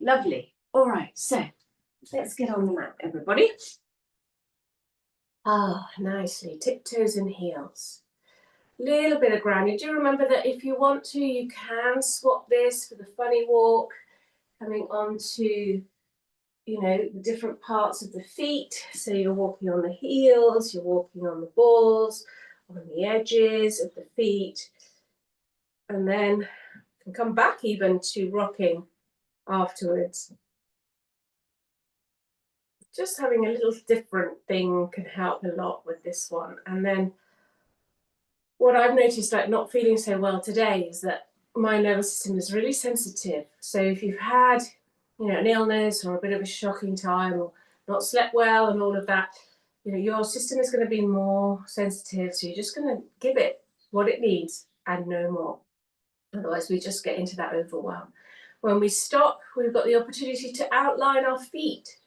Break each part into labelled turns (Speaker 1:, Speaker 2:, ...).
Speaker 1: Lovely. All right, so let's get on the mat, everybody. Ah, nicely, tiptoes and heels. Little bit of grounding. Do remember that if you want to, you can swap this for the funny walk, coming onto, you know, the different parts of the feet. So you're walking on the heels, you're walking on the balls, on the edges of the feet, and then you can come back even to rocking afterwards. Just having a little different thing can help a lot with this one. And then what I've noticed, like not feeling so well today, is that my nervous system is really sensitive. So if you've had, you know, an illness or a bit of a shocking time or not slept well and all of that, you know, your system is going to be more sensitive. So you're just going to give it what it needs and no more. Otherwise, we just get into that overwhelm. When we stop, we've got the opportunity to outline our feet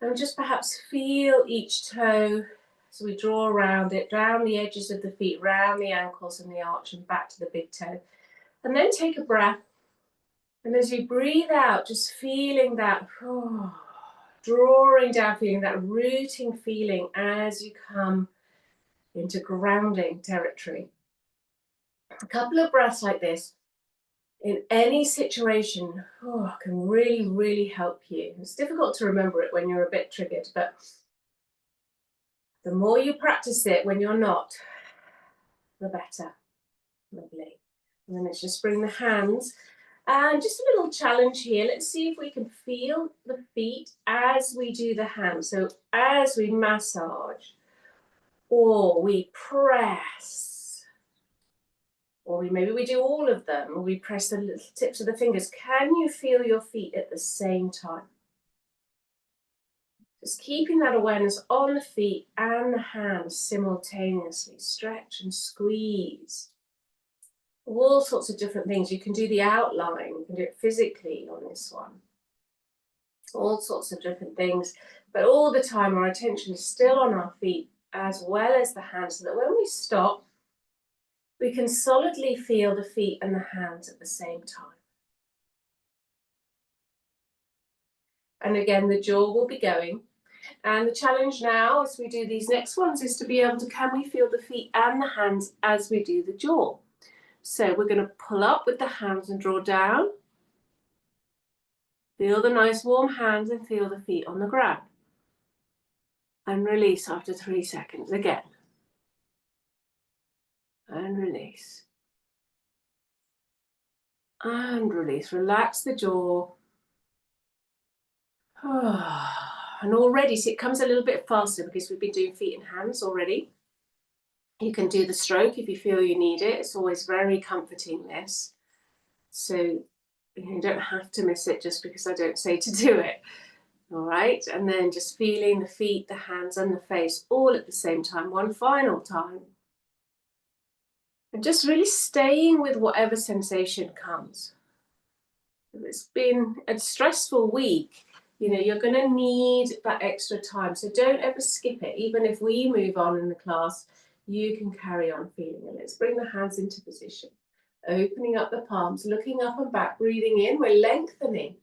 Speaker 1: and just perhaps feel each toe. So we draw around it, down the edges of the feet, round the ankles and the arch and back to the big toe. And then take a breath. And as you breathe out, just feeling that, drawing down, feeling that rooting feeling as you come into grounding territory. A couple of breaths like this in any situation can really, really help you. It's difficult to remember it when you're a bit triggered, but the more you practice it when you're not, the better. Lovely. And then let's just bring the hands. And just a little challenge here. Let's see if we can feel the feet as we do the hands. So as we massage, or we press, or maybe we do all of them, or we press the little tips of the fingers. Can you feel your feet at the same time? Just keeping that awareness on the feet and the hands simultaneously. Stretch and squeeze. All sorts of different things. You can do the outline. You can do it physically on this one. All sorts of different things. But all the time our attention is still on our feet as well as the hands, so that when we stop, we can solidly feel the feet and the hands at the same time. And again, the jaw will be going. And the challenge now as we do these next ones is to be able to, can we feel the feet and the hands as we do the jaw? So we're going to pull up with the hands and draw down. Feel the nice warm hands and feel the feet on the ground. And release after 3 seconds again. And release. And release. Relax the jaw. And already, see, it comes a little bit faster because we've been doing feet and hands already. You can do the stroke if you feel you need it. It's always very comforting, this. So you don't have to miss it just because I don't say to do it. All right, and then just feeling the feet, the hands and the face all at the same time, one final time. And just really staying with whatever sensation comes. If it's been a stressful week, you know, you're going to need that extra time. So don't ever skip it. Even if we move on in the class, you can carry on feeling it. Let's bring the hands into position. Opening up the palms, looking up and back, breathing in, we're lengthening.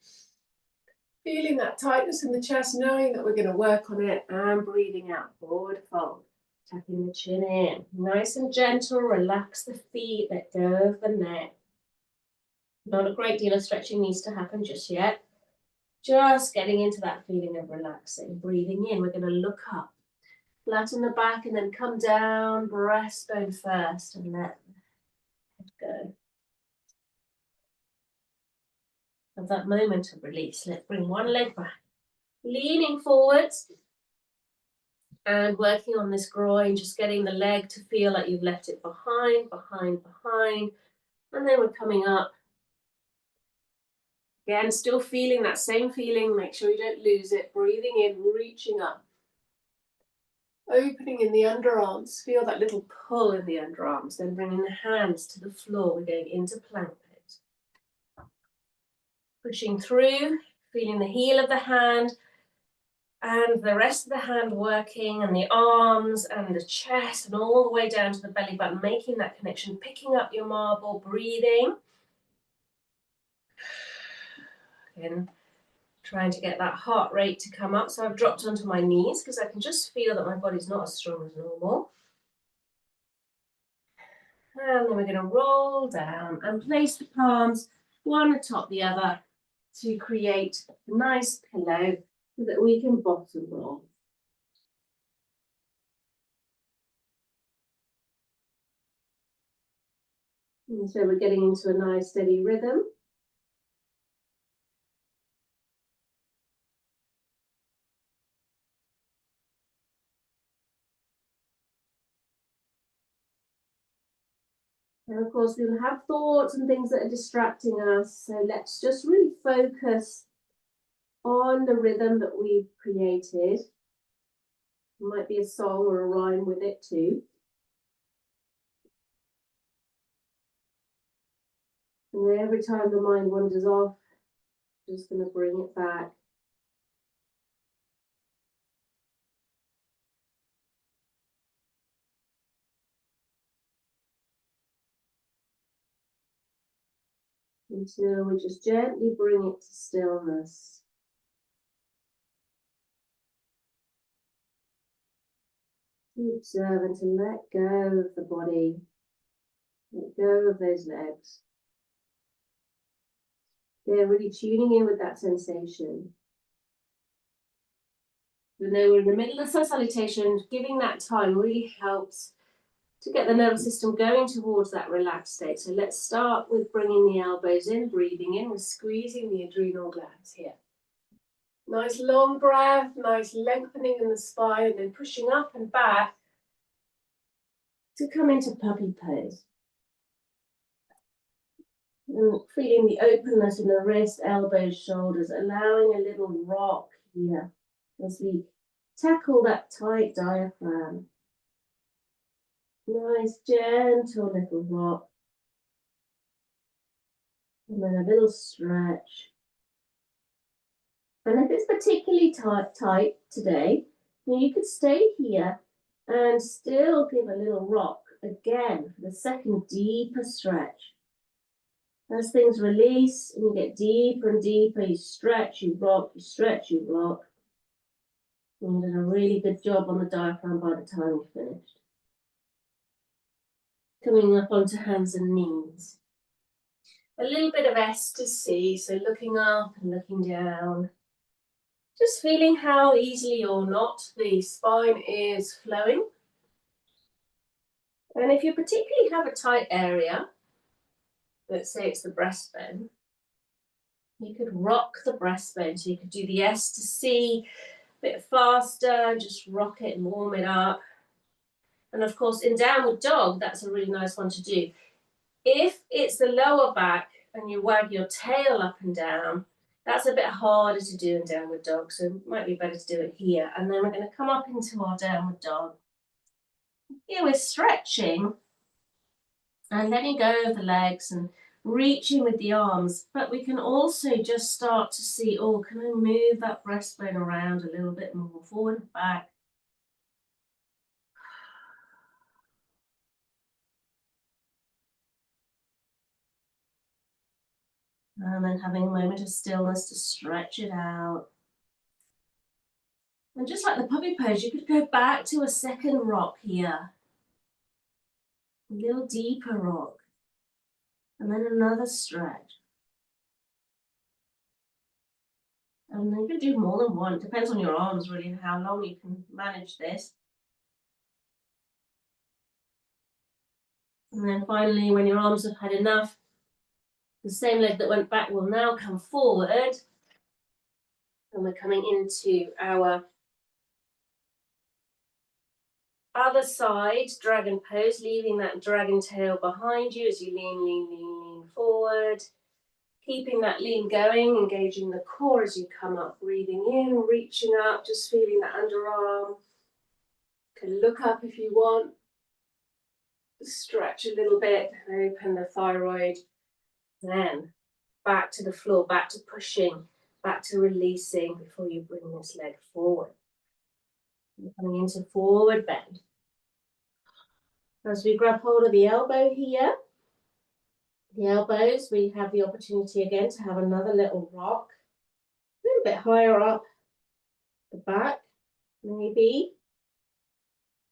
Speaker 1: Feeling that tightness in the chest, knowing that we're going to work on it, and breathing out, forward fold. Tucking the chin in. Nice and gentle, relax the feet, let go of the neck. Not a great deal of stretching needs to happen just yet. Just getting into that feeling of relaxing. Breathing in, we're going to look up. Flatten the back and then come down, breastbone first, and let the head go. Have that moment of release. Let's bring one leg back. Leaning forwards and working on this groin, just getting the leg to feel like you've left it behind. And then we're coming up. Again, still feeling that same feeling. Make sure you don't lose it. Breathing in, reaching up. Opening in the underarms. Feel that little pull in the underarms. Then bringing the hands to the floor. We're going into plank pose. Pushing through, feeling the heel of the hand and the rest of the hand working, and the arms and the chest and all the way down to the belly button, making that connection, picking up your marble, breathing. Again, trying to get that heart rate to come up. So I've dropped onto my knees because I can just feel that my body's not as strong as normal. And then we're going to roll down and place the palms one atop the other to create a nice pillow so that we can bottom roll. And so we're getting into a nice steady rhythm. And of course, we'll have thoughts and things that are distracting us. So let's just really focus on the rhythm that we've created. It might be a song or a rhyme with it too. And every time the mind wanders off, just going to bring it back. Until we just gently bring it to stillness. To observe and to let go of the body. Let go of those legs. They're really tuning in with that sensation. Even though we're in the middle of sun salutation, giving that time really helps to get the nervous system going towards that relaxed state. So let's start with bringing the elbows in, breathing in. We're squeezing the adrenal glands here. Nice long breath, nice lengthening in the spine, and then pushing up and back to come into puppy pose. And feeling the openness in the wrist, elbows, shoulders, allowing a little rock here as we tackle that tight diaphragm. Nice, gentle little rock. And then a little stretch. And if it's particularly tight today, you could stay here and still give a little rock again for the second deeper stretch. As things release and you get deeper and deeper, you stretch, you rock, you stretch, you rock. And you did a really good job on the diaphragm by the time you finished. Coming up onto hands and knees. A little bit of S to C, so looking up and looking down. Just feeling how easily or not the spine is flowing. And if you particularly have a tight area, let's say it's the breastbone, you could rock the breastbone. So you could do the S to C a bit faster, just rock it and warm it up. And of course, in downward dog, that's a really nice one to do. If it's the lower back and you wag your tail up and down, that's a bit harder to do in downward dog, so it might be better to do it here. And then we're going to come up into our downward dog. Here we're stretching and letting go of the legs and reaching with the arms, but we can also just start to see, oh, can I move that breastbone around a little bit more, forward and back. And then having a moment of stillness to stretch it out. And just like the puppy pose, you could go back to a second rock here. A little deeper rock. And then another stretch. And then you can do more than one. It depends on your arms, really, and how long you can manage this. And then finally, when your arms have had enough, the same leg that went back will now come forward. And we're coming into our other side, dragon pose, leaving that dragon tail behind you as you lean forward. Keeping that lean going, engaging the core as you come up, breathing in, reaching up, just feeling that underarm. You can look up if you want. Stretch a little bit, open the thyroid. Then back to the floor, back to pushing, back to releasing before you bring this leg forward. You're coming into forward bend. As we grab hold of the elbow here, the elbows, we have the opportunity again to have another little rock. little bit higher up the back, maybe.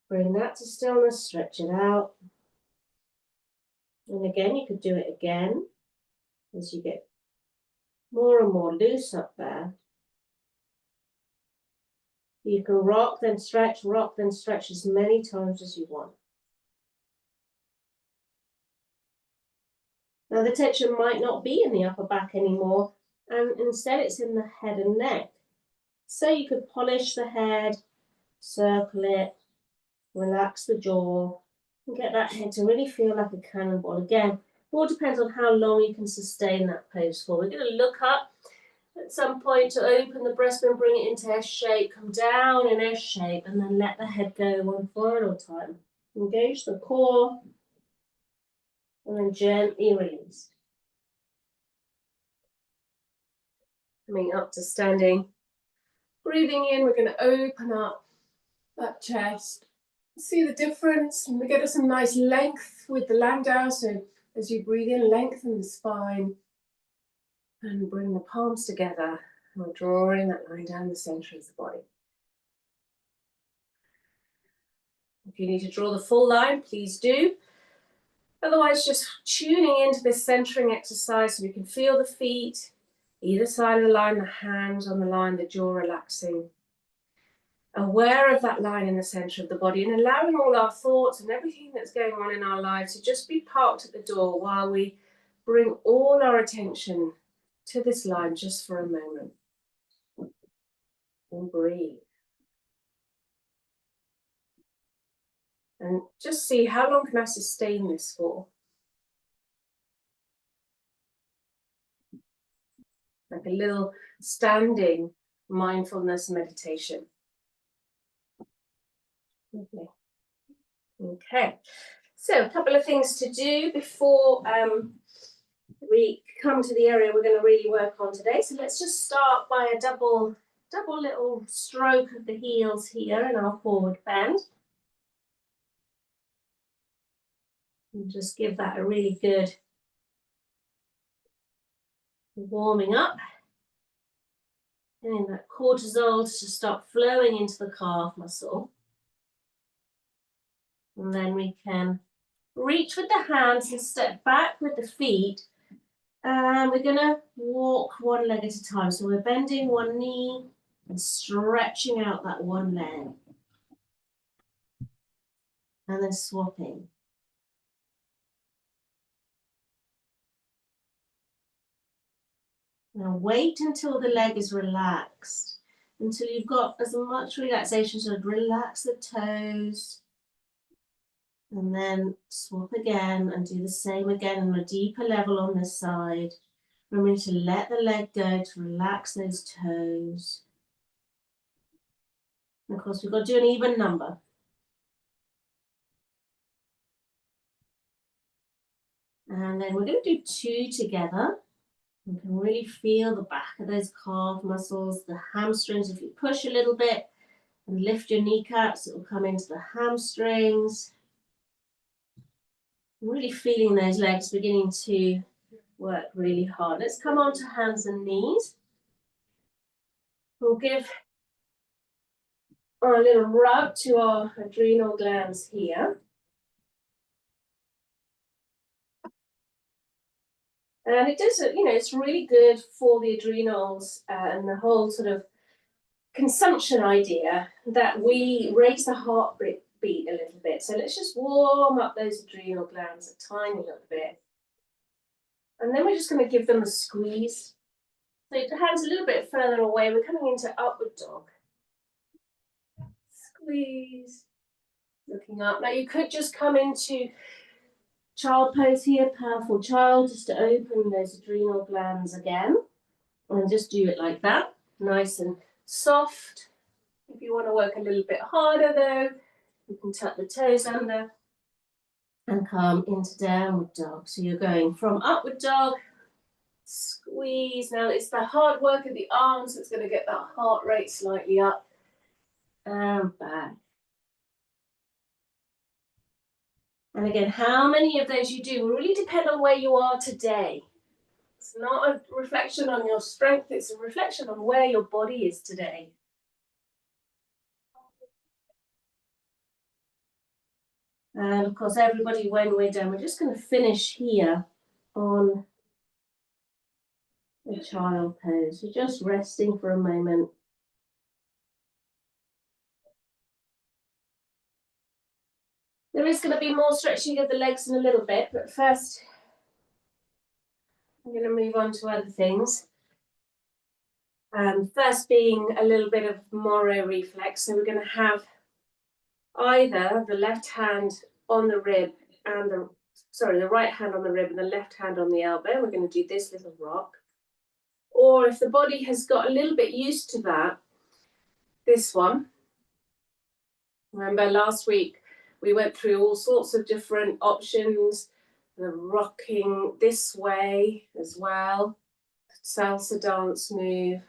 Speaker 1: Bring that to stillness, stretch it out. And again, you could do it again as you get more and more loose up there. You can rock, then stretch as many times as you want. Now the tension might not be in the upper back anymore, and instead it's in the head and neck. So you could polish the head, circle it, relax the jaw, and get that head to really feel like a cannonball. Again, it all depends on how long you can sustain that pose for. We're going to look up at some point to open the breastbone, bring it into S shape, come down in S shape, and then let the head go one final time. Engage the core, and then gently release. Coming up to standing. Breathing in, we're going to open up that chest. See the difference, and we get some nice length with the Landau. So as you breathe in, lengthen the spine and bring the palms together. And we're drawing that line down the center of the body. If you need to draw the full line, please do. Otherwise, just tuning into this centering exercise so we can feel the feet, either side of the line, the hands on the line, the jaw relaxing. Aware of that line in the center of the body and allowing all our thoughts and everything that's going on in our lives to just be parked at the door while we bring all our attention to this line just for a moment. And breathe. And just see how long can I sustain this for. Like a little standing mindfulness meditation. Okay, so a couple of things to do before we come to the area we're going to really work on today. So let's just start by a double little stroke of the heels here in our forward bend. And just give that a really good warming up. Getting that cortisol to start flowing into the calf muscle. And then we can reach with the hands and step back with the feet. And we're going to walk one leg at a time. So we're bending one knee and stretching out that one leg. And then swapping. Now wait until the leg is relaxed. Until you've got as much relaxation, so relax the toes. And then swap again and do the same again on a deeper level on this side. Remember to let the leg go, to relax those toes. And of course, we've got to do an even number. And then we're going to do two together. You can really feel the back of those calf muscles, the hamstrings. If you push a little bit and lift your kneecaps, it will come into the hamstrings. I'm really feeling those legs beginning to work really hard. Let's come on to hands and knees. We'll give a little rub to our adrenal glands here. And it does, it's really good for the adrenals and the whole sort of consumption idea that we raise the heartbeat a little bit. So let's just warm up those adrenal glands a tiny little bit. And then we're just going to give them a squeeze. So the hands a little bit further away. We're coming into upward dog. Squeeze. Looking up. Now you could just come into child pose here, powerful child, just to open those adrenal glands again. And just do it like that. Nice and soft. If you want to work a little bit harder though, you can tuck the toes under and come into downward dog. So you're going from upward dog, squeeze. Now it's the hard work of the arms that's going to get that heart rate slightly up and back. And again, how many of those you do will really depend on where you are today. It's not a reflection on your strength, it's a reflection on where your body is today. And of course, everybody, when we're done, we're just going to finish here on the child pose. So just resting for a moment. There is going to be more stretching of the legs in a little bit, but first I'm going to move on to other things. First being a little bit of Moro reflex. So we're going to have either the left hand on the rib and the right hand on the rib and the left hand on the elbow. We're going to do this little rock. Or if the body has got a little bit used to that, this one. Remember last week we went through all sorts of different options, the rocking this way as well, salsa dance move.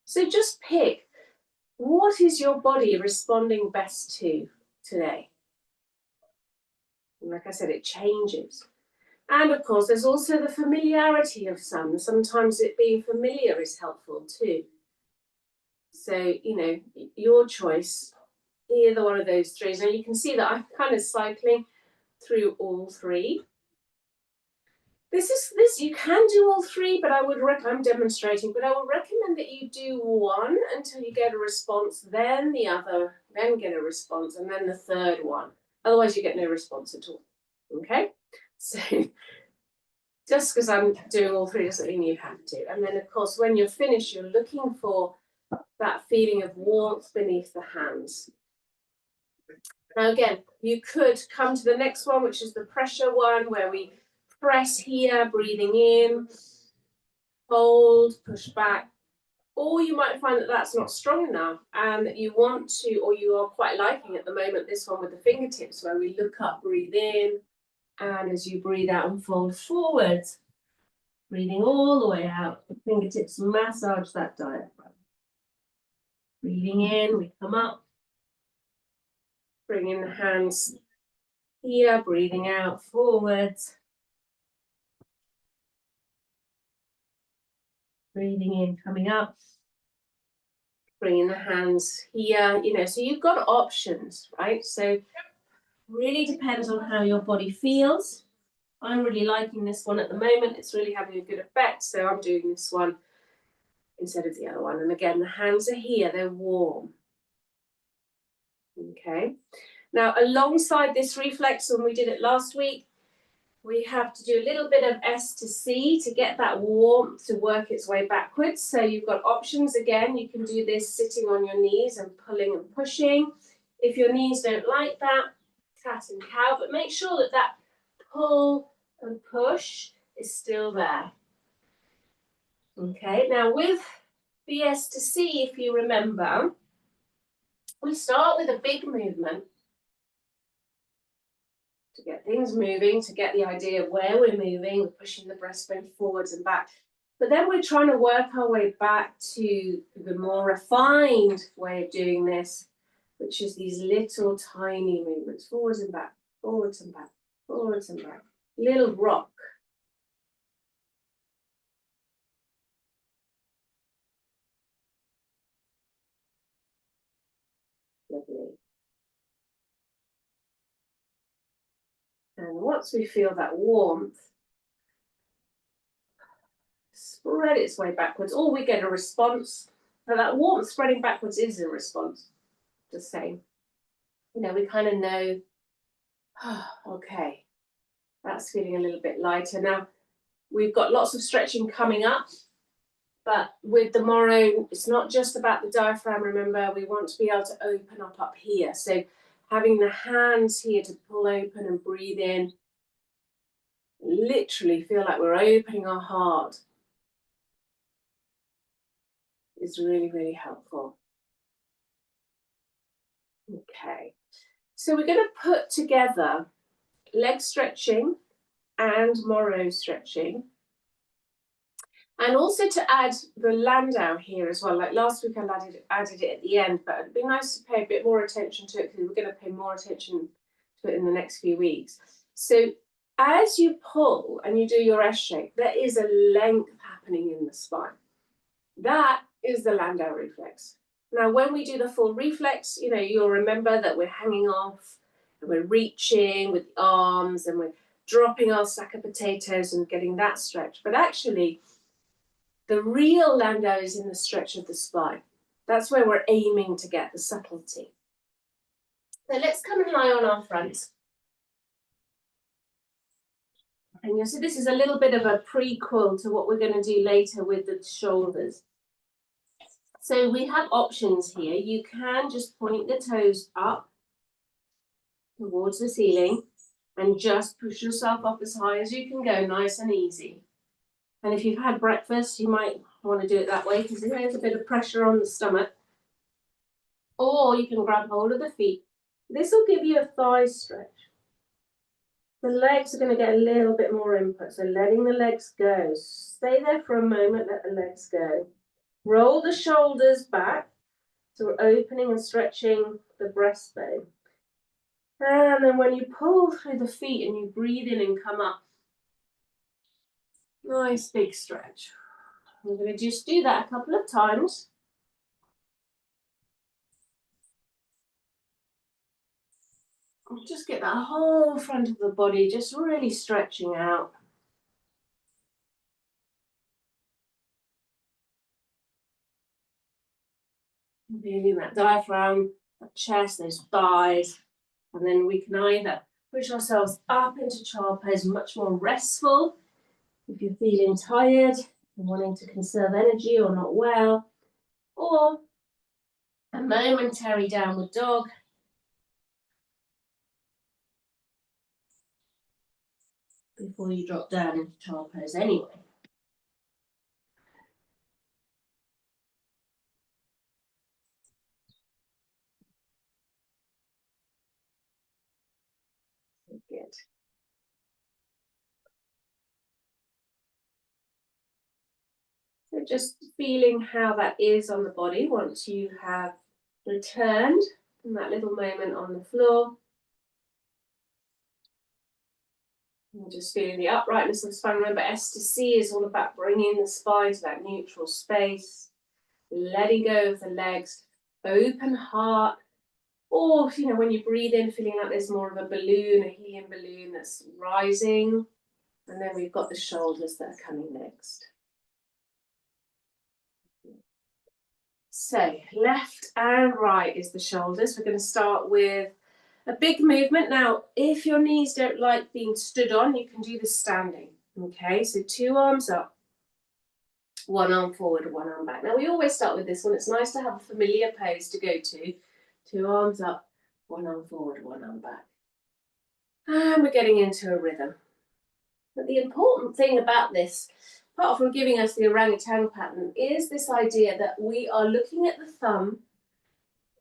Speaker 1: So just pick, what is your body responding best to today? And like I said, it changes. And of course, there's also the familiarity of some. Sometimes it being familiar is helpful too. So, you know, your choice, either one of those three. Now you can see that I'm kind of cycling through all three. This, you can do all three, but I'm demonstrating, but I would recommend that you do one until you get a response, then the other, then get a response, and then the third one. Otherwise you get no response at all, okay? So just because I'm doing all three doesn't mean you have to. And then of course, when you're finished, you're looking for that feeling of warmth beneath the hands. Now again, you could come to the next one, which is the pressure one, where we press here, breathing in, hold, push back. Or you might find that that's not strong enough and that you want to, or you are quite liking at the moment, this one with the fingertips, where we look up, breathe in, and as you breathe out and fold forward, breathing all the way out, the fingertips massage that diaphragm. Breathing in, we come up, bring in the hands here, breathing out, forward. Breathing in, coming up, bringing the hands here, you know, so you've got options, right? So really depends on how your body feels. I'm really liking this one at the moment. It's really having a good effect. So I'm doing this one instead of the other one. And again, the hands are here, they're warm. Okay. Now, alongside this reflex, when we did it last week, we have to do a little bit of S to C to get that warmth to work its way backwards. So you've got options again. You can do this sitting on your knees and pulling and pushing. If your knees don't like that, cat and cow, but make sure that that pull and push is still there. Okay, now with the S to C, if you remember, we start with a big movement to get things moving, to get the idea of where we're moving, we're pushing the breastbone forwards and back. But then we're trying to work our way back to the more refined way of doing this, which is these little tiny movements, forwards and back, forwards and back, forwards and back. Little rock. Lovely. And once we feel that warmth, spread its way backwards, or we get a response. Now that warmth spreading backwards is a response. Just saying. You know, we kind of know, oh, okay, that's feeling a little bit lighter. Now, we've got lots of stretching coming up, but with the Moro, it's not just about the diaphragm. Remember, we want to be able to open up here. So having the hands here to pull open and breathe in, literally feel like we're opening our heart, is really, really helpful. Okay, so we're going to put together leg stretching and Moro stretching. And also to add the Landau here as well. Like last week I added it at the end, but it'd be nice to pay a bit more attention to it because we're going to pay more attention to it in the next few weeks. So as you pull and you do your S shape, there is a length happening in the spine. That is the Landau reflex. Now, when we do the full reflex, you'll remember that we're hanging off and we're reaching with the arms and we're dropping our sack of potatoes and getting that stretch. But actually, the real Landau is in the stretch of the spine. That's where we're aiming to get the subtlety. So let's come and lie on our front. And you'll see this is a little bit of a prequel to what we're going to do later with the shoulders. So we have options here. You can just point the toes up towards the ceiling and just push yourself up as high as you can go, nice and easy. And if you've had breakfast, you might want to do it that way because there's a bit of pressure on the stomach. Or you can grab hold of the feet. This will give you a thigh stretch. The legs are going to get a little bit more input, so letting the legs go. Stay there for a moment, let the legs go. Roll the shoulders back, so we're opening and stretching the breastbone. And then when you pull through the feet and you breathe in and come up, nice big stretch. We're going to just do that a couple of times. Just get that whole front of the body just really stretching out. Feeling that diaphragm, that chest, those thighs. And then we can either push ourselves up into child pose, much more restful. If you're feeling tired and wanting to conserve energy or not well, or a momentary downward dog. Before you drop down into child pose anyway. Good. So just feeling how that is on the body once you have returned from that little moment on the floor. And just feeling the uprightness of the spine. Remember, S to C is all about bringing the spine to that neutral space, letting go of the legs, open heart, or, when you breathe in, feeling like there's more of a balloon, a helium balloon that's rising. And then we've got the shoulders that are coming next. So left and right is the shoulders. We're going to start with a big movement. Now, if your knees don't like being stood on, you can do this standing. Okay, so 2 arms up, 1 arm forward, 1 arm back. Now, we always start with this one. It's nice to have a familiar pose to go to. 2 arms up, 1 arm forward, 1 arm back. And we're getting into a rhythm. But the important thing about this, apart from giving us the orangutan pattern, is this idea that we are looking at the thumb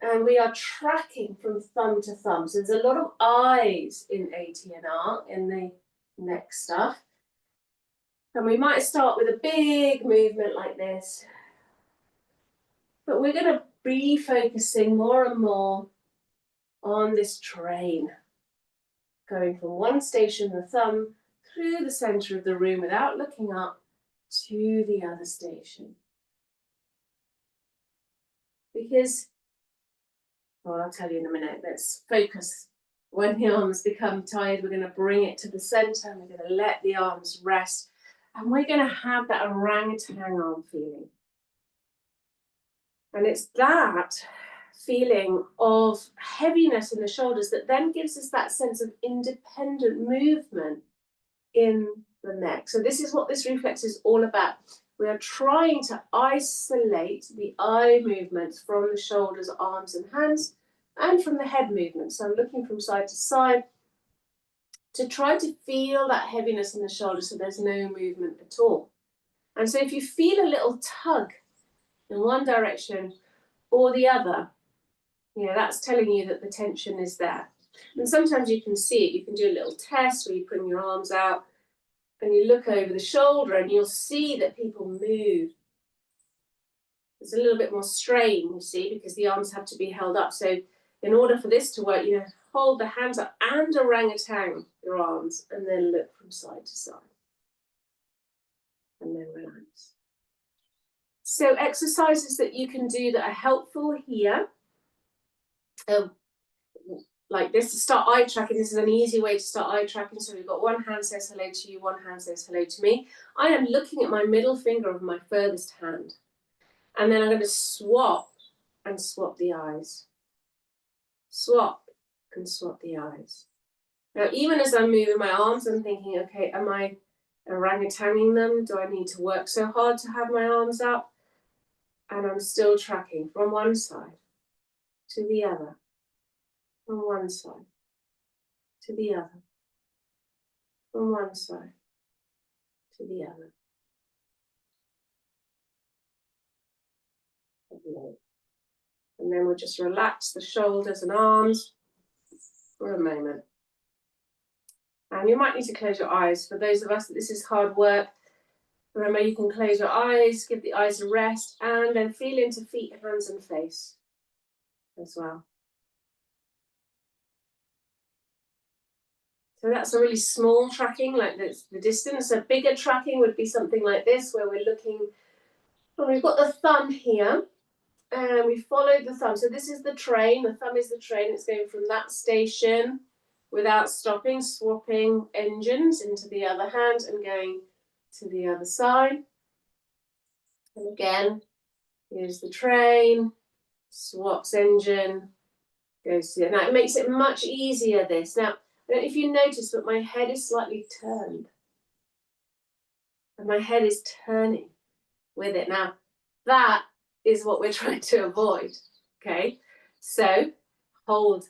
Speaker 1: and we are tracking from thumb to thumb. So there's a lot of eyes in ATNR, in the neck stuff. And we might start with a big movement like this. But we're going to be focusing more and more on this train. Going from one station, the thumb, through the center of the room without looking up to the other station. Because, well, I'll tell you in a minute, let's focus. When the arms become tired, we're going to bring it to the center and we're going to let the arms rest. And we're going to have that orangutan arm feeling. And it's that feeling of heaviness in the shoulders that then gives us that sense of independent movement in the neck. So this is what this reflex is all about. We are trying to isolate the eye movements from the shoulders, arms and hands, and from the head movement. So I'm looking from side to side to try to feel that heaviness in the shoulders so there's no movement at all. And so if you feel a little tug in one direction or the other, that's telling you that the tension is there. And sometimes you can see it. You can do a little test where you bring your arms out and you look over the shoulder and you'll see that people move. There's a little bit more strain, you see, because the arms have to be held up. So in order for this to work, hold the hands up and orangutan your arms, and then look from side to side. And then relax. So exercises that you can do that are helpful here, like this, to start eye tracking. This is an easy way to start eye tracking. So we've got one hand says hello to you, one hand says hello to me. I am looking at my middle finger of my furthest hand. And then I'm going to swap and swap the eyes. Swap and swap the eyes. Now, even as I'm moving my arms, I'm thinking, okay, am I orangutaning them? Do I need to work so hard to have my arms up? And I'm still tracking from one side to the other, from one side to the other, from one side to the other. And then we'll just relax the shoulders and arms for a moment. And you might need to close your eyes. For those of us that this is hard work, remember you can close your eyes, give the eyes a rest, and then feel into feet, hands, and face as well. So that's a really small tracking, like the distance. A bigger tracking would be something like this, where we're looking, well, we've got the thumb here, and we followed the thumb. So this is the train, the thumb is the train. It's going from that station without stopping, swapping engines into the other hand and going to the other side. And again, here's the train, swaps engine, goes to, now it makes it much easier this. Now, I don't know if you notice, but my head is slightly turned. And my head is turning with it. Now, that is what we're trying to avoid, okay? So, hold.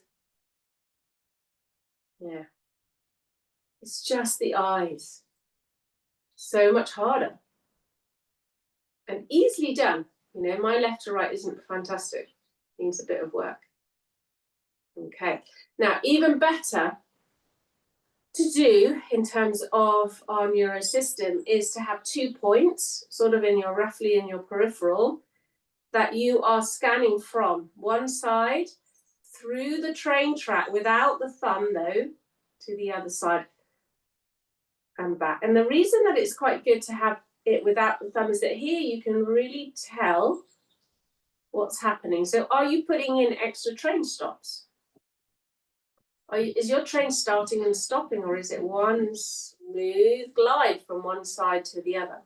Speaker 1: Yeah. It's just the eyes. So much harder. And easily done. You know, my left to right isn't fantastic. It needs a bit of work. Okay. Now, even better to do in terms of our neurosystem is to have 2 points, sort of roughly in your peripheral, that you are scanning from one side through the train track without the thumb though, to the other side and back. And the reason that it's quite good to have it without the thumb is that here you can really tell what's happening. So are you putting in extra train stops? Is your train starting and stopping, or is it one smooth glide from one side to the other?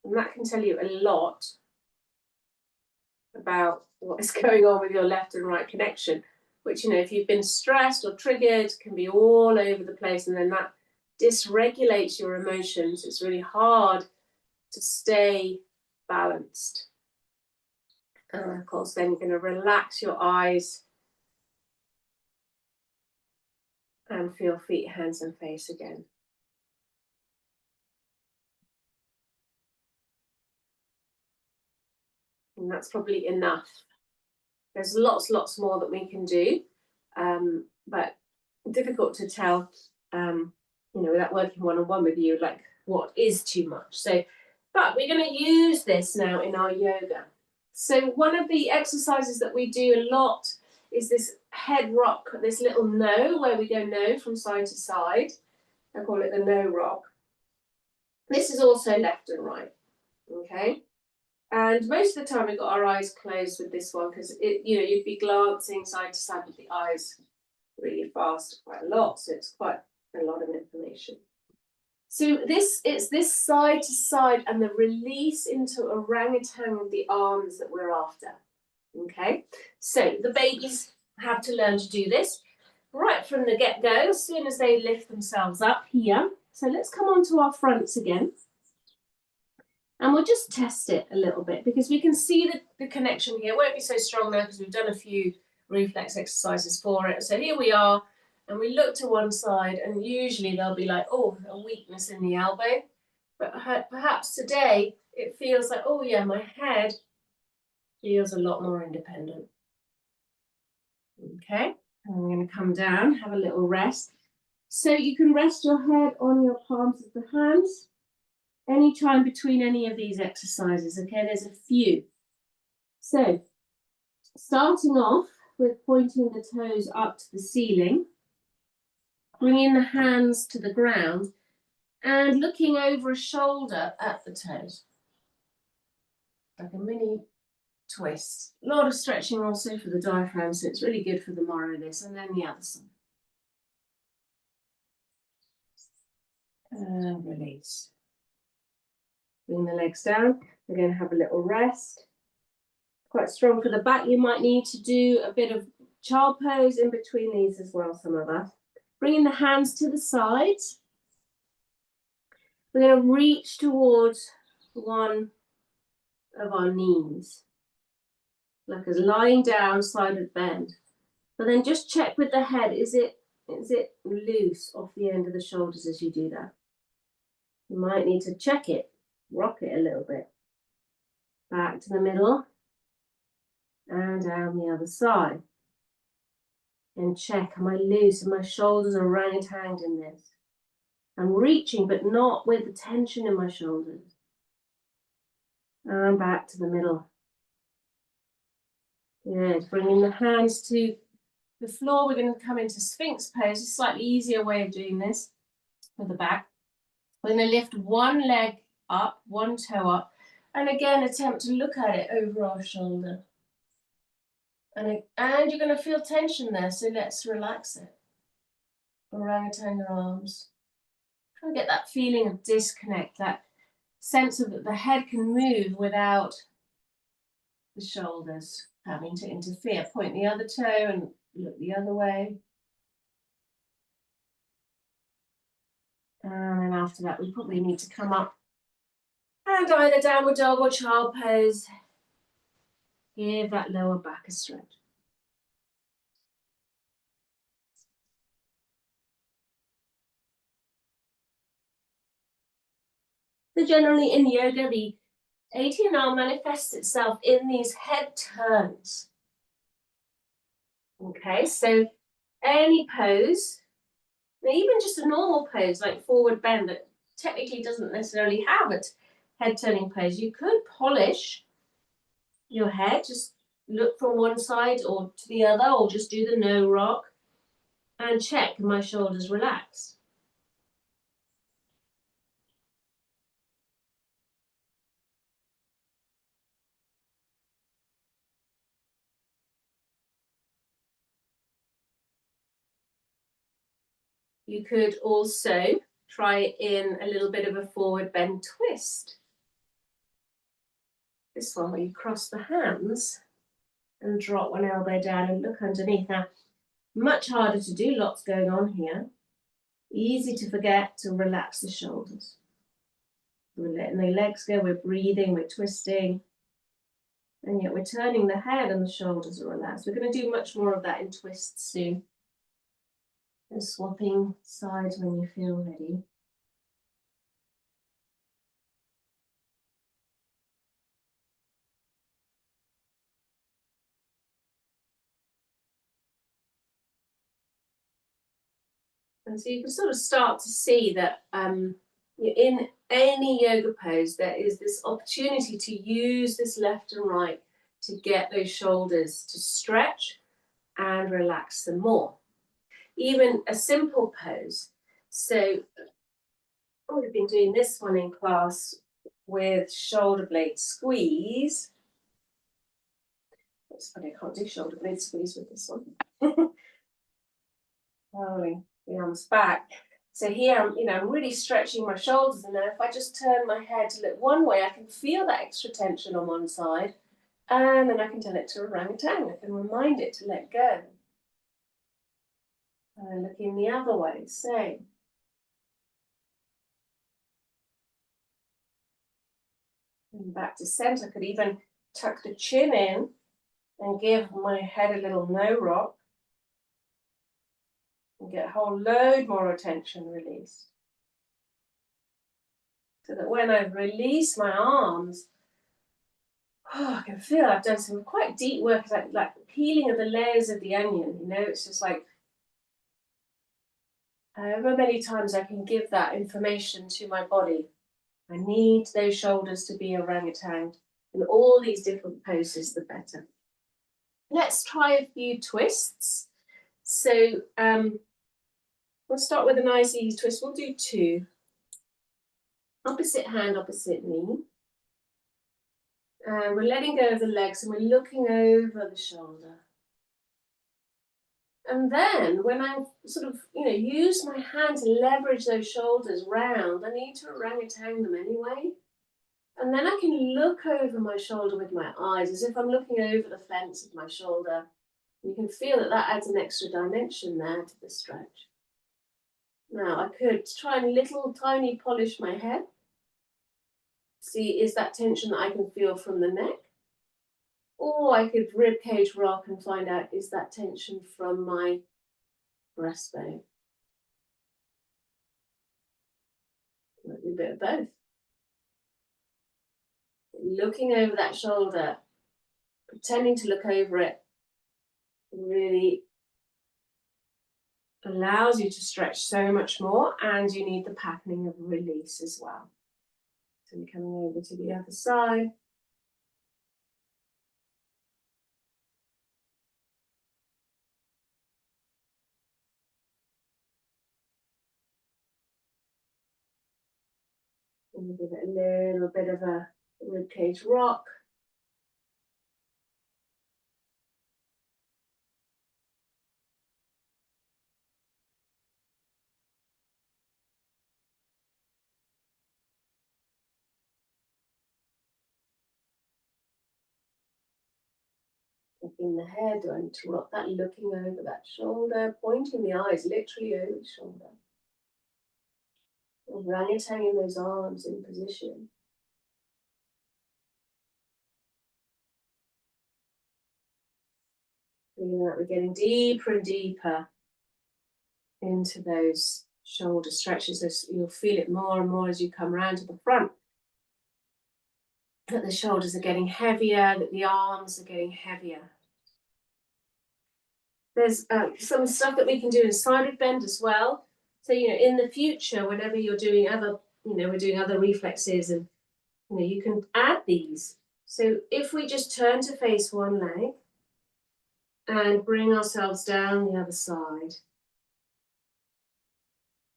Speaker 1: And that can tell you a lot about what is going on with your left and right connection, which, you know, if you've been stressed or triggered, can be all over the place, and then that dysregulates your emotions. It's really hard to stay balanced. And of course, then you're going to relax your eyes and feel feet, hands, and face again. And that's probably enough. There's lots more that we can do, but difficult to tell, you know, without working one-on-one with you, like what is too much. So, but we're going to use this now in our yoga. So one of the exercises that we do a lot is this head rock, this little no, where we go no from side to side. I call it the no rock. This is also left and right, okay? And most of the time we've got our eyes closed with this one, because you know, you'd be glancing side to side with the eyes really fast quite a lot, so it's quite a lot of information. So it's this side to side and the release into orangutan with the arms that we're after. Okay, so the babies have to learn to do this right from the get-go, as soon as they lift themselves up here. So let's come on to our fronts again. And we'll just test it a little bit, because we can see the connection here. It won't be so strong now because we've done a few reflex exercises for it. So here we are, and we look to one side, and usually they'll be like, oh, a weakness in the elbow. But perhaps today it feels like, oh yeah, my head feels a lot more independent. Okay, and we're going to come down, have a little rest. So you can rest your head on your palms of the hands anytime between any of these exercises. Okay, there's a few. So starting off with pointing the toes up to the ceiling, bringing the hands to the ground and looking over a shoulder at the toes. Like a mini twist. A lot of stretching also for the diaphragm, so it's really good for the Moro this, and then the other side. Release. Bring the legs down. We're going to have a little rest. Quite strong for the back. You might need to do a bit of child pose in between these as well, some of us. Bringing the hands to the sides. We're going to reach towards one of our knees, like as lying down, sideward bend. But then just check with the head, is it loose off the end of the shoulders as you do that? You might need to check it, rock it a little bit. Back to the middle and down the other side. And check, am I loose? Are my shoulders orangutaned in this? I'm reaching, but not with the tension in my shoulders. And back to the middle. Good, bringing the hands to the floor. We're going to come into Sphinx pose, a slightly easier way of doing this for the back. We're going to lift one leg up, one toe up, and again attempt to look at it over our shoulder. And you're going to feel tension there, so let's relax it. Orangutan your arms. Try and get that feeling of disconnect, that sense of that the head can move without the shoulders having to interfere. Point the other toe and look the other way. And then after that, we probably need to come up and either downward dog or child pose. Give that lower back a stretch. So generally in yoga, the ATNR manifests itself in these head turns. Okay, so any pose, even just a normal pose like forward bend that technically doesn't necessarily have a head turning pose, you could polish your head, just look from one side or to the other, or just do the no rock and check my shoulders relax. You could also try in a little bit of a forward bend twist. This one where you cross the hands and drop one elbow down and look underneath. Now, much harder to do, lots going on here. Easy to forget to relax the shoulders. We're letting the legs go, we're breathing, we're twisting, and yet we're turning the head and the shoulders are relaxed. We're going to do much more of that in twists soon. And swapping sides when you feel ready. And so you can sort of start to see that in any yoga pose, there is this opportunity to use this left and right to get those shoulders to stretch and relax them more. Even a simple pose. So we've been doing this one in class with shoulder blade squeeze. It's funny, I can't do shoulder blade squeeze with this one. Rolling the arms back. So here, I'm really stretching my shoulders, and then if I just turn my head to look one way, I can feel that extra tension on one side, and then I can tell it to orangutan. I can remind it to let go. And looking the other way, same. And back to center. I could even tuck the chin in and give my head a little no rock. And get a whole load more tension released. So that when I release my arms, I can feel I've done some quite deep work, like peeling of the layers of the onion. It's just like however many times I can give that information to my body. I need those shoulders to be orangutan in all these different poses, the better. Let's try a few twists. So we'll start with a nice easy twist. We'll do 2. Opposite hand, opposite knee. And we're letting go of the legs and we're looking over the shoulder. And then when I sort of, use my hand to leverage those shoulders round, I need to orangutan them anyway. And then I can look over my shoulder with my eyes as if I'm looking over the fence of my shoulder. You can feel that that adds an extra dimension there to the stretch. Now I could try and little tiny polish my head. See, is that tension that I can feel from the neck? Or I could rib cage rock and find out, is that tension from my breastbone? Might be a bit of both. Looking over that shoulder, pretending to look over it, really allows you to stretch so much more, and you need the patterning of release as well. So you're coming over to the other side. And we'll give it a little bit of a ribcage rock. Looking the head, going to rock that, looking over that shoulder, pointing the eyes literally over the shoulder. Orangutanging those arms in position. Feeling that we're getting deeper and deeper into those shoulder stretches. You'll feel it more and more as you come around to the front. That the shoulders are getting heavier, that the arms are getting heavier. There's some stuff that we can do in side bend as well. So, in the future, whenever you're doing other, we're doing other reflexes, and, you can add these. So if we just turn to face one leg and bring ourselves down the other side.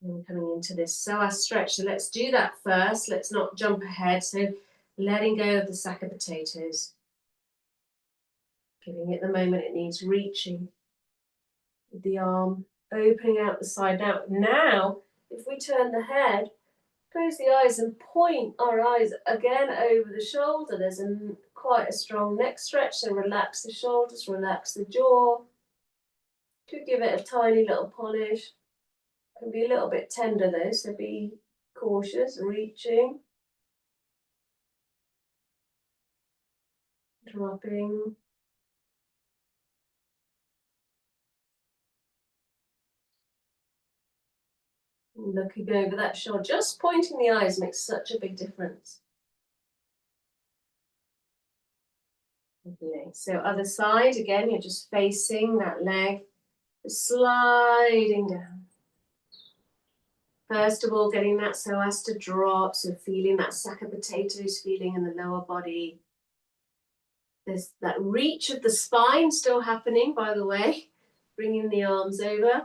Speaker 1: And we're coming into this psoas stretch. So let's do that first. Let's not jump ahead. So letting go of the sack of potatoes. Giving it the moment it needs, reaching with the arm, opening out the side. Now, if we turn the head, close the eyes and point our eyes again over the shoulder. There's quite a strong neck stretch, so relax the shoulders, relax the jaw. Could give it a tiny little polish. Can be a little bit tender though, so be cautious, reaching. Dropping. Looking over that shoulder, just pointing the eyes makes such a big difference. Okay, so other side, again, you're just facing that leg, sliding down. First of all, getting that psoas to drop, so feeling that sack of potatoes feeling in the lower body. There's that reach of the spine still happening, by the way, bringing the arms over,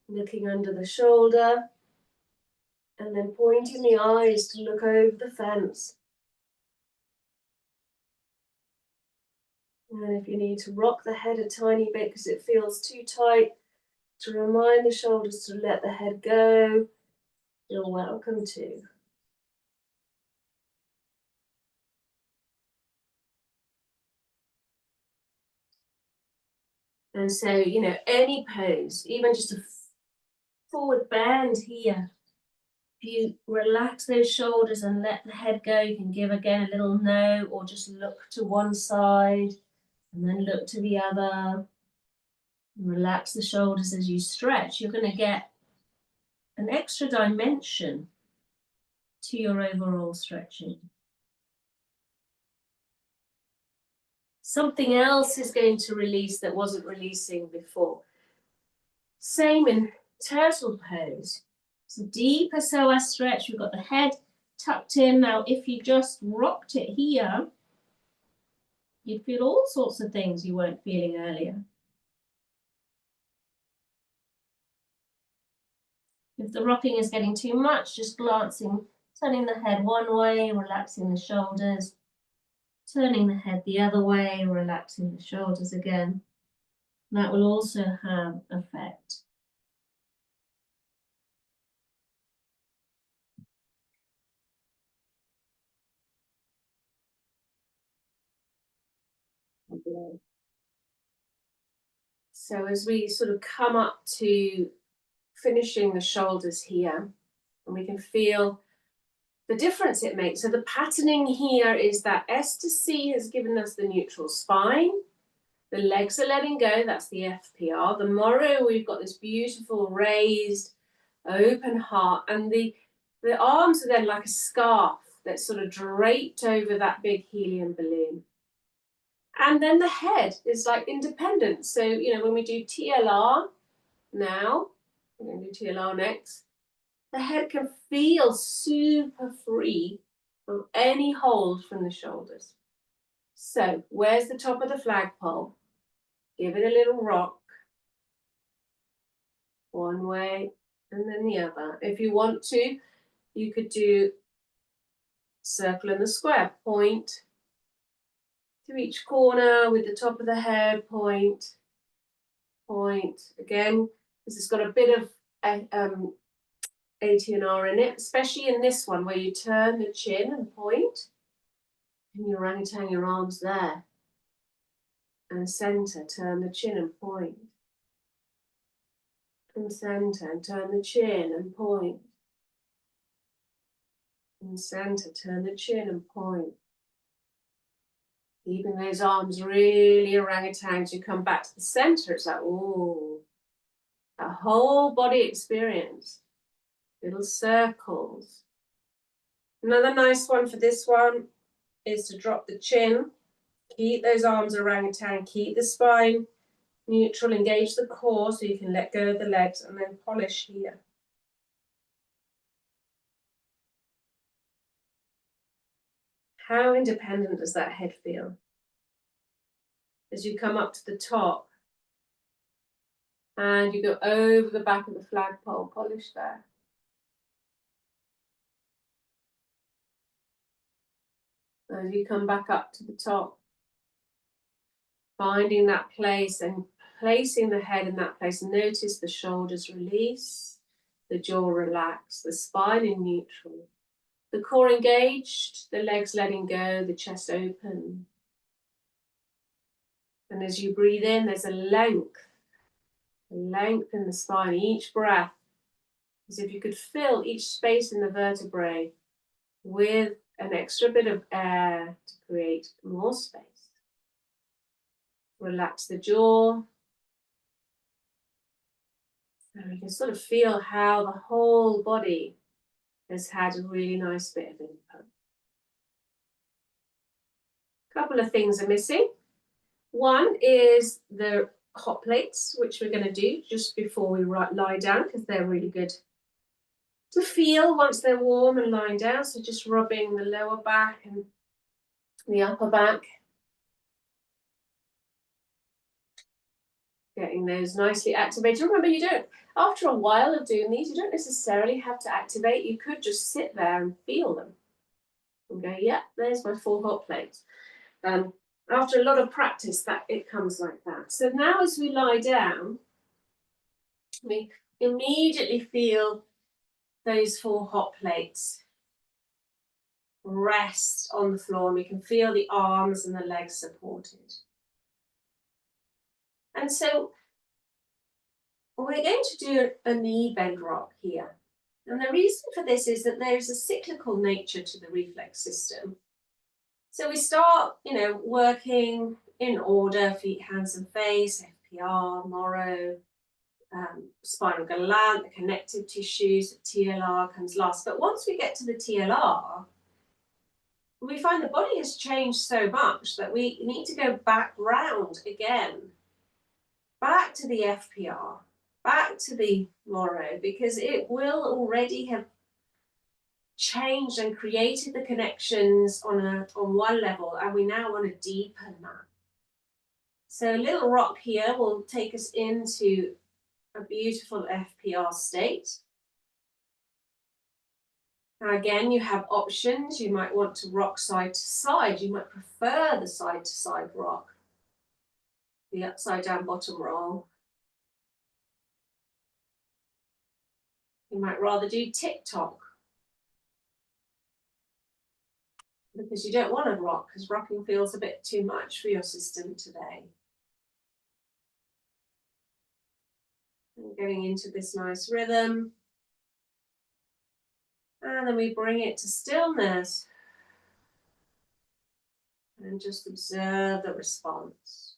Speaker 1: looking under the shoulder, and then pointing the eyes to look over the fence. And if you need to rock the head a tiny bit because it feels too tight, to remind the shoulders to let the head go, you're welcome to. And so, any pose, even just a forward bend here, if you relax those shoulders and let the head go, you can give again a little no, or just look to one side and then look to the other. Relax the shoulders as you stretch. You're going to get an extra dimension to your overall stretching. Something else is going to release that wasn't releasing before. Same in turtle pose. It's a deeper psoas stretch. We've got the head tucked in. Now, if you just rocked it here,
Speaker 2: You'd feel all sorts of things you weren't feeling earlier. If the rocking is getting too much, just glancing, turning the head one way, relaxing the shoulders, turning the head the other way, relaxing the shoulders again. That will also have effect.
Speaker 1: So as we sort of come up to finishing the shoulders here, and we can feel the difference it makes. So the patterning here is that S to C has given us the neutral spine. The legs are letting go, that's the FPR. The Moro, we've got this beautiful raised, open heart, and the arms are then like a scarf that's sort of draped over that big helium balloon. And then the head is like independent. So, you know, when we do TLR now, we're going to do TLR next, the head can feel super free from any hold from the shoulders. So, where's the top of the flagpole? Give it a little rock. One way and then the other. If you want to, you could do circle and the square. Point to each corner with the top of the head. Point. Point. Again, this has got a bit of ATNR in it, especially in this one where you turn the chin and point. And you orangutan your arms there. And center, turn the chin and point. And center, and turn the chin and point. And center, turn the chin and point. Keeping those arms really orangutans, you come back to the center, it's like, ooh, a whole body experience. Little circles. Another nice one for this one is to drop the chin. Keep those arms orangutan, keep the spine neutral, engage the core so you can let go of the legs and then polish here. How independent does that head feel? As you come up to the top and you go over the back of the flagpole, polish there. As you come back up to the top, finding that place and placing the head in that place. Notice the shoulders release, the jaw relaxed, the spine in neutral, the core engaged, the legs letting go, the chest open. And as you breathe in, there's a length in the spine. Each breath, as if you could fill each space in the vertebrae with an extra bit of air to create more space. Relax the jaw. And you can sort of feel how the whole body has had a really nice bit of input. A couple of things are missing. One is the hot plates, which we're going to do just before we lie down, because they're really good to feel once they're warm and lying down. So just rubbing the lower back and the upper back. Getting those nicely activated. Remember, you don't, after a while of doing these, you don't necessarily have to activate. You could just sit there and feel them. And go, yeah, there's my 4 hot plates. After a lot of practice, that it comes like that. So now as we lie down, we immediately feel those 4 hot plates rest on the floor, and we can feel the arms and the legs supported. And so we're going to do a knee bend rock here. And the reason for this is that there's a cyclical nature to the reflex system. So we start, working in order, feet, hands and face, FPR, Moro, spinal gland, the connective tissues, the TLR comes last. But once we get to the TLR, we find the body has changed so much that we need to go back round again, back to the FPR, back to the Moro, because it will already have changed and created the connections on one level, and we now want to deepen that. So a little rock here will take us into a beautiful FPR state. Now again, you have options. You might want to rock side to side. You might prefer the side to side rock, the upside down bottom roll. You might rather do tick-tock, because you don't want to rock, because rocking feels a bit too much for your system today. And getting into this nice rhythm. And then we bring it to stillness. And just observe the response.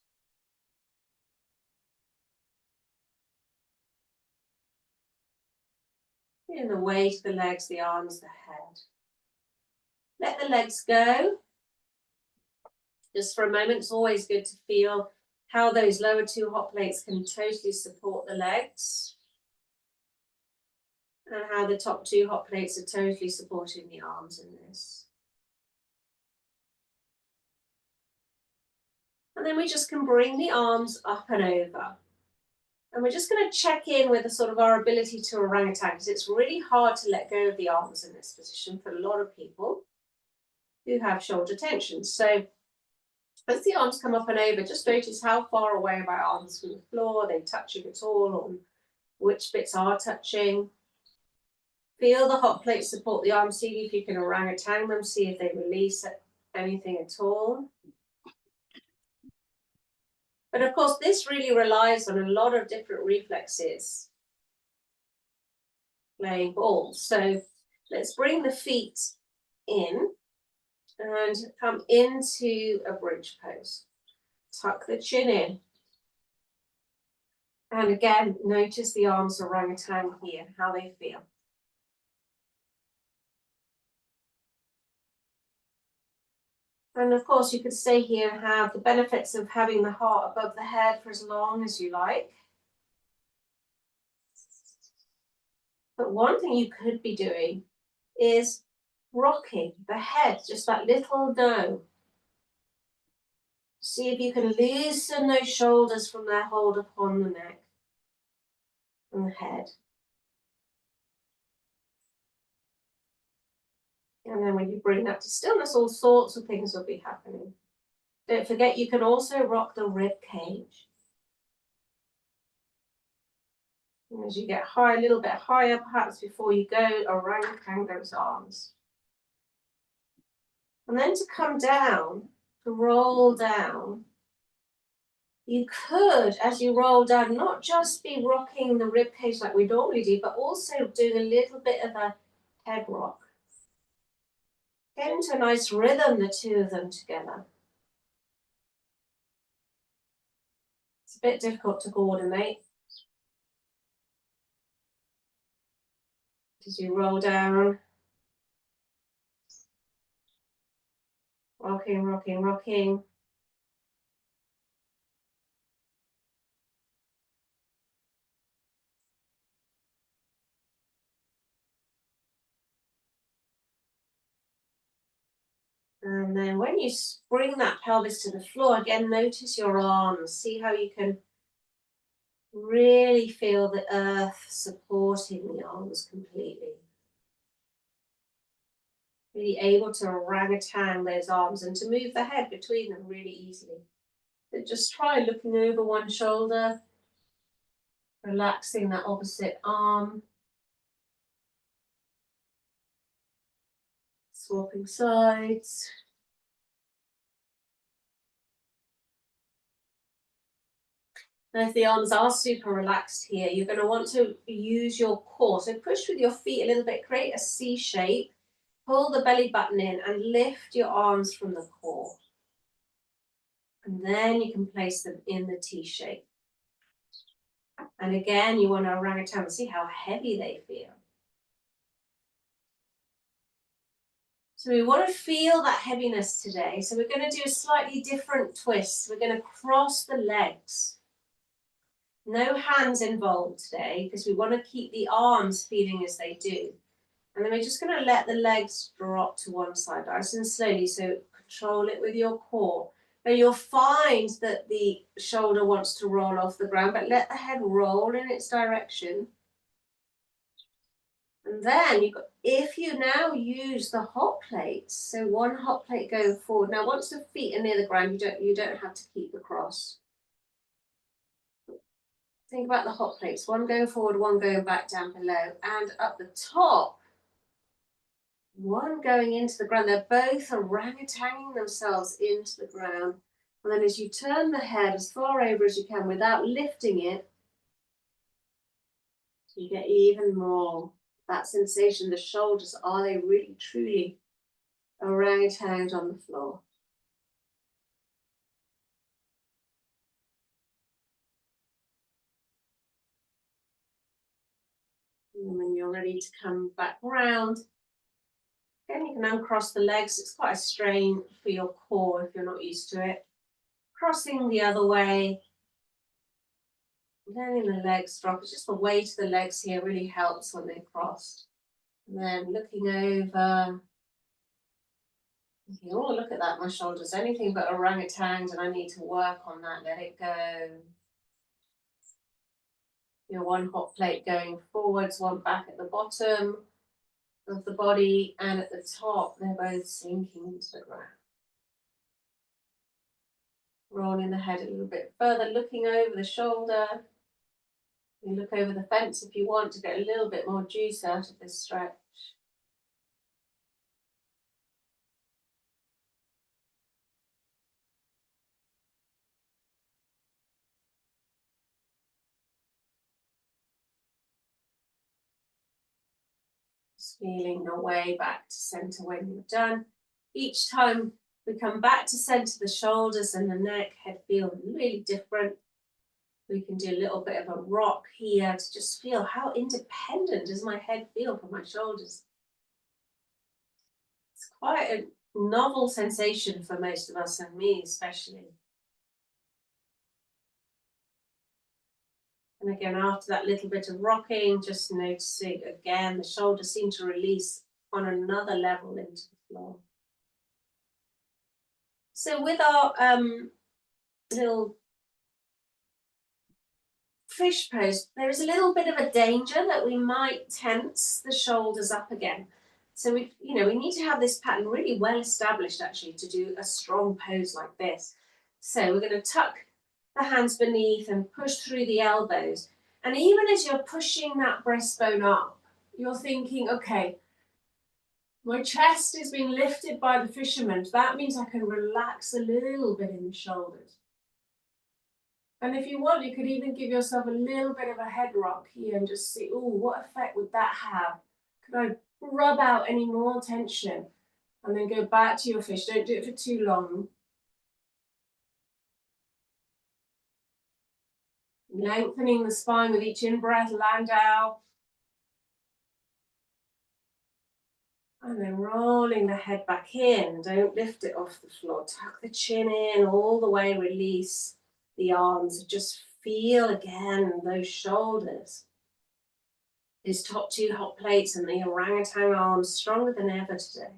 Speaker 1: In the weight of the legs, the arms, the head. Let the legs go. Just for a moment, it's always good to feel how those lower two hot plates can totally support the legs, and how the top two hot plates are totally supporting the arms in this. And then we just can bring the arms up and over. And we're just going to check in with sort of our ability to orangutan, because it's really hard to let go of the arms in this position for a lot of people who have shoulder tension. So as the arms come up and over, just notice how far away are my arms from the floor, are they touching at all, or which bits are touching. Feel the hot plates support the arms, see if you can orangutan them, see if they release anything at all. But of course, this really relies on a lot of different reflexes playing ball. So let's bring the feet in and come into a bridge pose. Tuck the chin in. And again, notice the arms orangutan here, how they feel. And of course, you could stay here and have the benefits of having the heart above the head for as long as you like. But one thing you could be doing is rocking the head, just that little no. See if you can loosen those shoulders from their hold upon the neck and the head. And then when you bring that to stillness, all sorts of things will be happening. Don't forget, you can also rock the rib cage. And as you get high, a little bit higher, perhaps before you go, orangutan those arms. And then to come down, to roll down, you could, as you roll down, not just be rocking the rib cage like we normally do, but also doing a little bit of a head rock. Get into a nice rhythm, the two of them together. It's a bit difficult to coordinate. As you roll down, rocking, rocking, rocking. And then when you bring that pelvis to the floor, again, notice your arms. See how you can really feel the earth supporting the arms completely. Really able to orangutan those arms and to move the head between them really easily. So just try looking over one shoulder, relaxing that opposite arm. Swapping sides. And if the arms are super relaxed here, you're going to want to use your core. So push with your feet a little bit, create a C shape, pull the belly button in and lift your arms from the core. And then you can place them in the T shape. And again, you want to orangutan, see how heavy they feel. So we want to feel that heaviness today. So we're going to do a slightly different twist. We're going to cross the legs. No hands involved today because we want to keep the arms feeling as they do. And then we're just going to let the legs drop to one side, nice and slowly, so control it with your core. Now you'll find that the shoulder wants to roll off the ground, but let the head roll in its direction. And then if you now use the hot plates, so one hot plate going forward. Now once the feet are near the ground, you don't have to keep the cross. Think about the hot plates, one going forward, one going back down below, and up the top, one going into the ground. They're both orangutaning themselves into the ground. And then as you turn the head as far over as you can without lifting it, you get even more that sensation. The shoulders, are they really truly orangutans on the floor? And when you're ready to come back round, again, you can uncross the legs. It's quite a strain for your core if you're not used to it. Crossing the other way, letting the legs drop. It's just the weight of the legs here really helps when they're crossed. And then looking over, thinking, oh, look at that, my shoulders, anything but orangutans, and I need to work on that, let it go. Your one hot plate going forwards, one back at the bottom of the body, and at the top, they're both sinking into the ground. Rolling the head a little bit further, looking over the shoulder. You look over the fence if you want to get a little bit more juice out of this stretch. Just feeling your way back to center when you're done. Each time we come back to center, the shoulders and the neck, head feel really different. We can do a little bit of a rock here to just feel how independent does my head feel from my shoulders. It's quite a novel sensation for most of us, and me especially. And again, after that little bit of rocking, just noticing again, the shoulders seem to release on another level into the floor. So with our little fish pose, there is a little bit of a danger that we might tense the shoulders up again. So we need to have this pattern really well established actually to do a strong pose like this. So we're going to tuck the hands beneath and push through the elbows. And even as you're pushing that breastbone up, you're thinking, okay, my chest is being lifted by the fisherman. That means I can relax a little bit in the shoulders. And if you want, you could even give yourself a little bit of a head rock here and just see, oh, what effect would that have? Could I rub out any more tension? And then go back to your fish. Don't do it for too long. Lengthening the spine with each in-breath, Landau. And then rolling the head back in. Don't lift it off the floor. Tuck the chin in all the way, release the arms. Just feel again those shoulders. These top two hot plates and the orangutan arms stronger than ever today.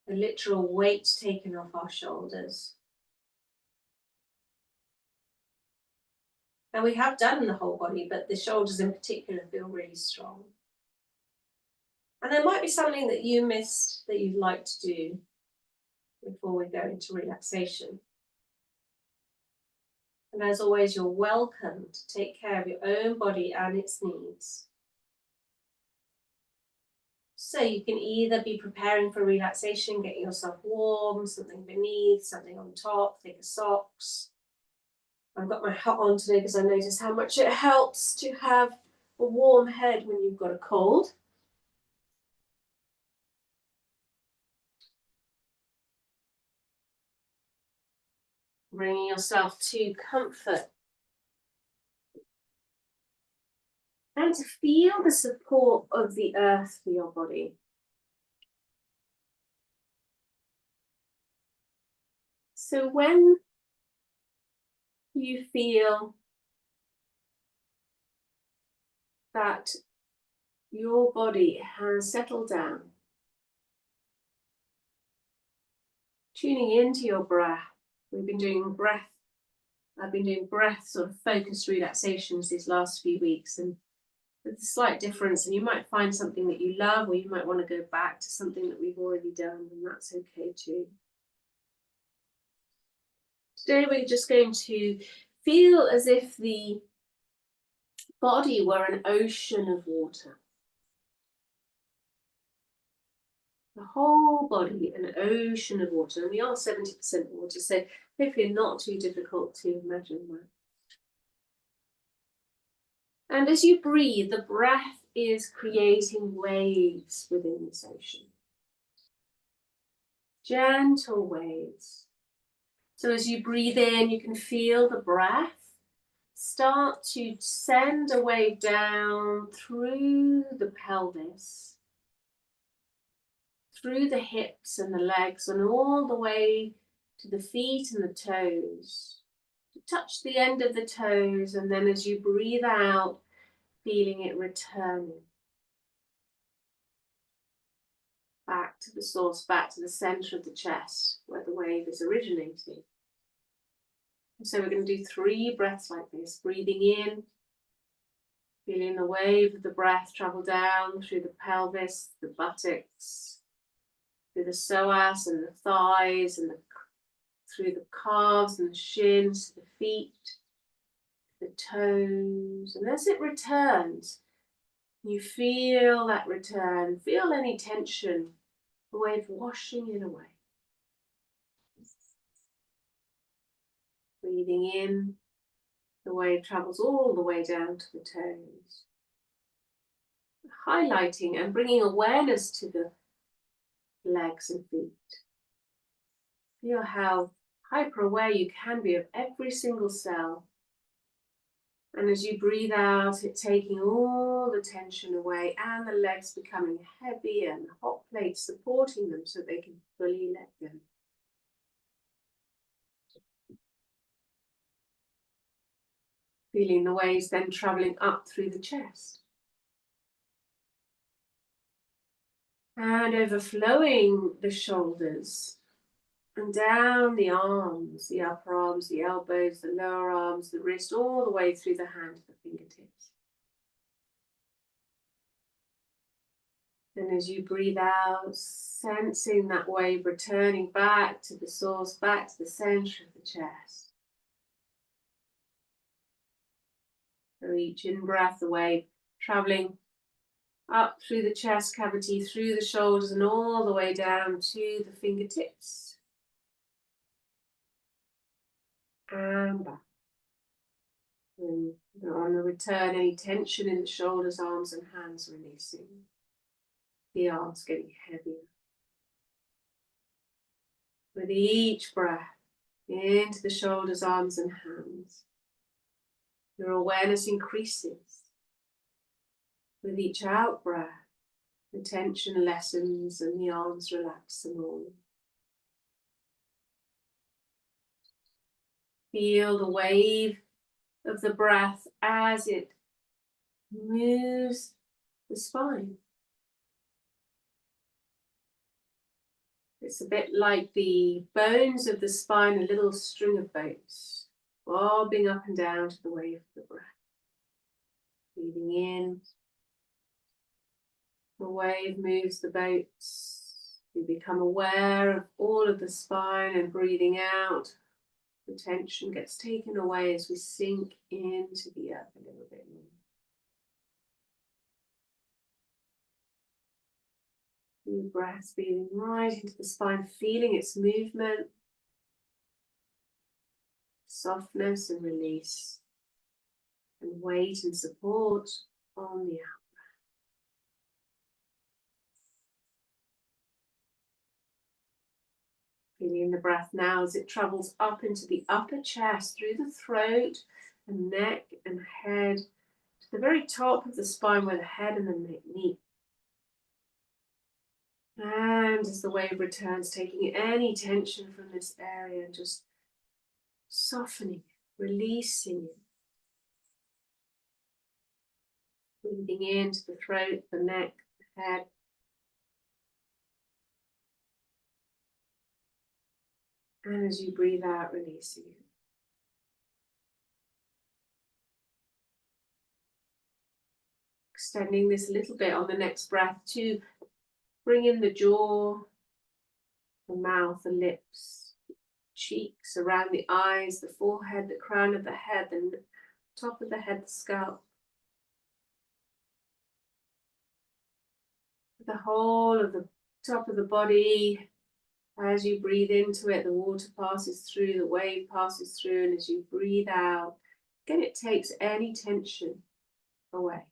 Speaker 1: The literal weight taken off our shoulders. Now we have done the whole body, but the shoulders in particular feel really strong. And there might be something that you missed that you'd like to do before we go into relaxation. And as always, you're welcome to take care of your own body and its needs. So you can either be preparing for relaxation, getting yourself warm, something beneath, something on top, thicker socks. I've got my hat on today because I noticed how much it helps to have a warm head when you've got a cold. Bringing yourself to comfort. And to feel the support of the earth for your body. So when you feel that your body has settled down. Tuning into your breath. We've been doing breath. I've been doing breath sort of focused relaxations these last few weeks, and there's a slight difference, and you might find something that you love, or you might want to go back to something that we've already done, and that's okay too. Today we're just going to feel as if the body were an ocean of water. The whole body, an ocean of water, and we are 70% water, so hopefully not too difficult to imagine that. And as you breathe, the breath is creating waves within this ocean. Gentle waves. So as you breathe in, you can feel the breath start to send a wave down through the pelvis, through the hips and the legs, and all the way to the feet and the toes. Touch the end of the toes, and then as you breathe out, feeling it returning back to the source, back to the center of the chest where the wave is originating. And so we're going to do 3 breaths like this, breathing in, feeling the wave of the breath travel down through the pelvis, the buttocks, through the psoas and the thighs, and through the calves and the shins, the feet, the toes. And as it returns, you feel that return, feel any tension, the wave washing it away. Breathing in, the wave travels all the way down to the toes. Highlighting and bringing awareness to the legs and feet. Feel how hyper aware you can be of every single cell. And as you breathe out, it's taking all the tension away, and the legs becoming heavy and the hot plates supporting them so they can fully let go. Feeling the waves then traveling up through the chest. And overflowing the shoulders and down the arms, the upper arms, the elbows, the lower arms, the wrist, all the way through the hand to the fingertips. And as you breathe out, sensing that wave returning back to the source, back to the center of the chest. So each in-breath, the wave traveling up through the chest cavity, through the shoulders, and all the way down to the fingertips. And back. And on the return, any tension in the shoulders, arms, and hands releasing. The arms getting heavier. With each breath into the shoulders, arms, and hands, your awareness increases. With each out breath, the tension lessens and the arms relax some more. Feel the wave of the breath as it moves the spine. It's a bit like the bones of the spine, a little string of boats, bobbing up and down to the wave of the breath. Breathing in, the wave moves the boats. You become aware of all of the spine, and breathing out, the tension gets taken away as we sink into the earth a little bit more. Deep breaths, breathing right into the spine, feeling its movement, softness and release, and weight and support on the out. Feeling the breath now as it travels up into the upper chest, through the throat and neck and head, to the very top of the spine where the head and the neck meet. And as the wave returns, taking any tension from this area and just softening it, releasing it. Breathing into the throat, the neck, the head. And as you breathe out, releasing it. Extending this a little bit on the next breath to bring in the jaw, the mouth, the lips, cheeks, around the eyes, the forehead, the crown of the head, and the top of the head, the scalp. The whole of the top of the body. As you breathe into it, the water passes through, the wave passes through, and as you breathe out, again, it takes any tension away.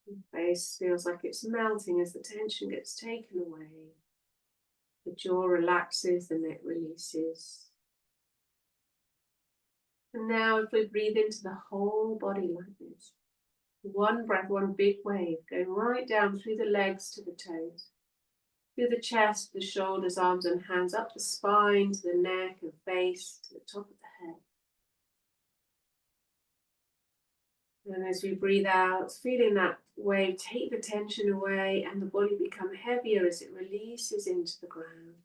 Speaker 1: The face feels like it's melting as the tension gets taken away. The jaw relaxes, the neck releases. And now if we breathe into the whole body like this, one breath, one big wave, going right down through the legs to the toes, through the chest, the shoulders, arms and hands, up the spine, to the neck and face, to the top of the head. And as we breathe out, feeling that wave take the tension away and the body become heavier as it releases into the ground.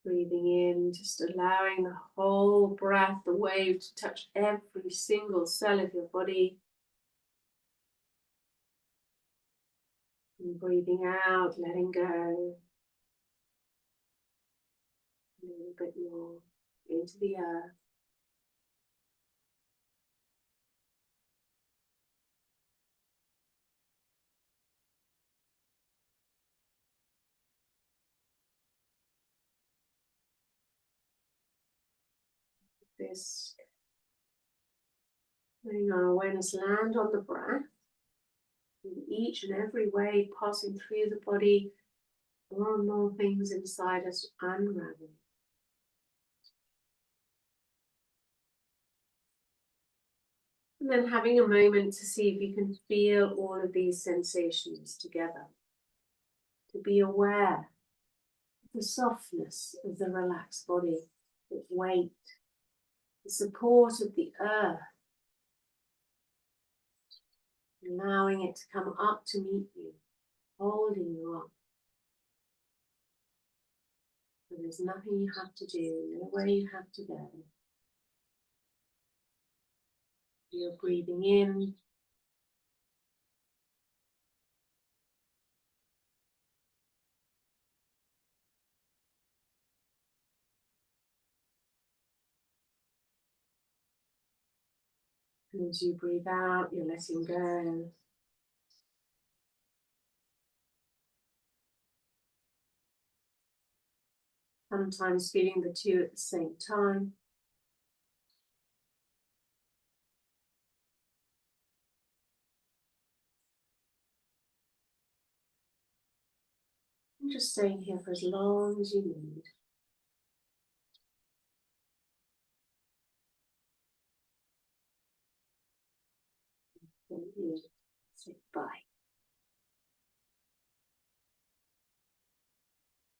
Speaker 1: Breathing in, just allowing the whole breath, the wave to touch every single cell of your body. And breathing out, letting go. A little bit more into the earth. This, letting our awareness land on the breath. With each and every wave passing through the body, more and more things inside us unraveling. And then having a moment to see if you can feel all of these sensations together. To be aware of the softness of the relaxed body, its weight, the support of the earth, allowing it to come up to meet you, holding you up. And there's nothing you have to do, nowhere you have to go. You're breathing in. And as you breathe out, you're letting go. Sometimes feeling the two at the same time. And just staying here for as long as you need. Say bye.